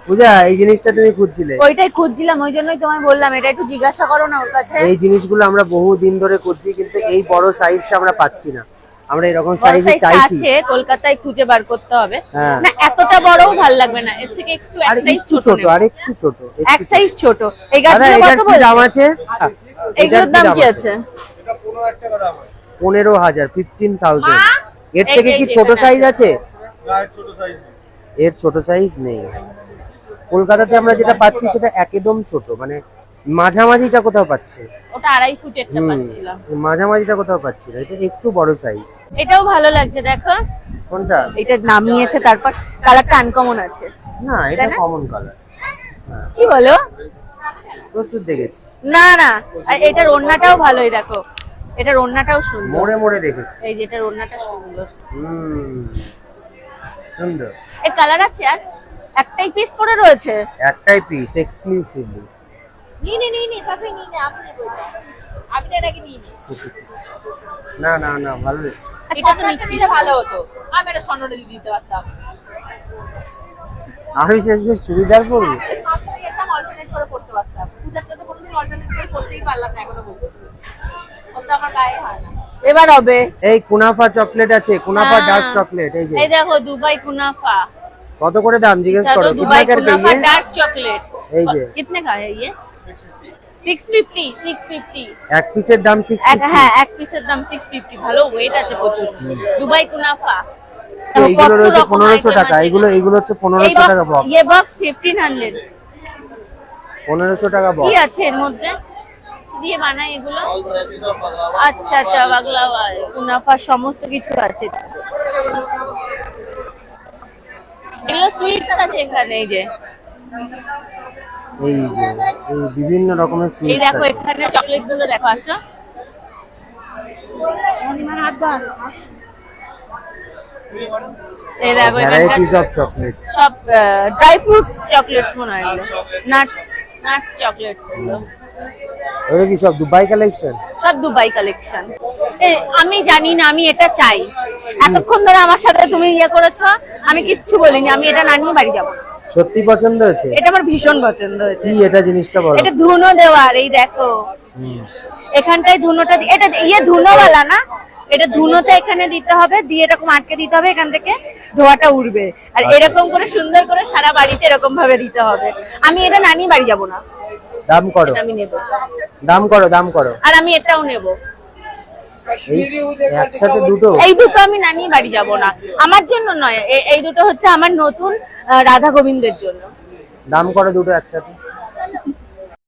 পূজা এই জিনিসটা তুমি খুঁজছিলে? ওইটাই খুঁজছিলাম, ওই জন্যই তোমায় বললাম এটা একটু জিজ্ঞাসা করো না ওর কাছে। এই জিনিসগুলো আমরা বহু দিন ধরে খুঁজছি, কিন্তু এই বড় সাইজটা আমরা পাচ্ছি না। আমরা এরকম সাইজে চাইছি, আছে কলকাতায় খুঁজে বার করতে হবে। না এতটা বড়ও ভালো লাগবে না, এর থেকে একটু এক সাইজ ছোট, আর একটু ছোট, এক সাইজ ছোট। এই গাছগুলো কত কি দাম আছে? এগুলোর দাম কি আছে? এটা 15000 টাকা দাম আছে। 15000, 15000। এর থেকে কি ছোট সাইজ আছে? না, ছোট সাইজ নেই। এর ছোট সাইজ নেই। কলকাতাতে আমরা যেটা পাচ্ছি সেটা একদম ছোট, মানে মাঝামাঝিটা কোথাও পাচ্ছি। ওটা 2.5 ফুটেরটা পাচ্ছিলাম, মাঝামাঝিটা কোথাও পাচ্ছি না। এটা একটু বড় সাইজ। এটাও ভালো লাগছে দেখো। কোনটা? এটা নামিয়েছে, তারপর কালারটা আনকমন আছে। না এটা কমন কালার। কি বলো? প্রচুর দেখেছি। না না, এটার ওড়নাটাও ভালোই দেখো, এটার ওড়নাটাও সুন্দর। মোড়ে মোড়ে দেখেছি। এই যে এটার ওড়নাটা সুন্দর। সুন্দর। এর কালার আছে আর একটাই পিস করে রয়েছে। একটাই পিস এক্সক্লুসিভলি। নি তাতে নি আপনি বলুন। আমি এর আগে নিই। না না না, ভালো। এটা তো নিতে ভালো হতো, আমি এটা সন্ন্যটা দিতে পারতাম। আমি শেষমেশ চুড়িদার পরবো। এটা অল্টারনেট করে পড়তে পারতাম। পূজার জন্য কোনোদিন অল্টারনেট করে পড়তেই পারলাম না এখনো পর্যন্ত। ওটা আমার গায়ে হয় না। এবার হবে। এই কুনাফা চকলেট আছে, কুনাফা ডার্ক চকলেট। এই যে এই দেখো দুবাই কুনাফা। কত করে দাম জিজ্ঞেস করো? Dubai কুনাফা dark chocolate. এই যে कितने का है ये? 650। এক পিসের দাম 650। হ্যাঁ, এক পিসের দাম 650। ভালো ওয়েট আছে প্রচুর। দুবাই কুনাফা। এইগুলো রয়েছে 1500 টাকা। এগুলো হচ্ছে 1500 টাকা বক্স। ये बॉक्स 1500। 1500 টাকা বক্স। কি আছে এর মধ্যে? দিয়ে বানায় এগুলো? আচ্ছা আচ্ছা, বাগলাওয়া কুনাফা সমস্ত কিছু আছে। এগুলো সুইটস আছে এখানে। এই যে এই বিভিন্ন রকমের সুইটস আছে। এই দেখো এখানে চকলেট গুলো দেখো, আসো। এই দেখো ভ্যারাইটিস অফ চকলেটস। সব ড্রাই ফ্রুটস চকলেটস মনে হয়, নাটস চকলেটস। এগুলো কি সব দুবাই কালেকশন? সব দুবাই কালেকশন। আমি জানি না, আমি এটা চাই। এতক্ষণ ধরে আমার সাথে তুমি ইয়ে করেছো, আমি কিচ্ছু বলিনি। আমি এটা না নিয়ে বাড়ি যাবো। সত্যি পছন্দ হয়েছে? এটা আমার ভীষণ পছন্দ হয়েছে। কি এটা জিনিসটা বলো? এটা ধুনো দেওয়ার। এই দেখো এখানটায় ধুনোটা, এটা ইয়ে ধুনোওয়ালা না, এটা ধুনোতে এখানে দিতে হবে, দিয়ে এরকম আটকে দিতে হবে, এখান থেকে ধোঁয়াটা উঠবে। আর এরকম করে সুন্দর করে সারা বাড়িতে এরকম ভাবে দিতে হবে। আমি এটা না নিয়ে বাড়ি যাবো না। দাম করো, আমি নেব। দাম করো। আর আমি এটাও নেব। একসাথে দুটো? এই দুটো আমি না নিয়ে বাড়ি যাবো না। আমার জন্য নয়, এই দুটো হচ্ছে আমার নতুন রাধা গোবিন্দের জন্য। দাম করো দুটো একসাথে।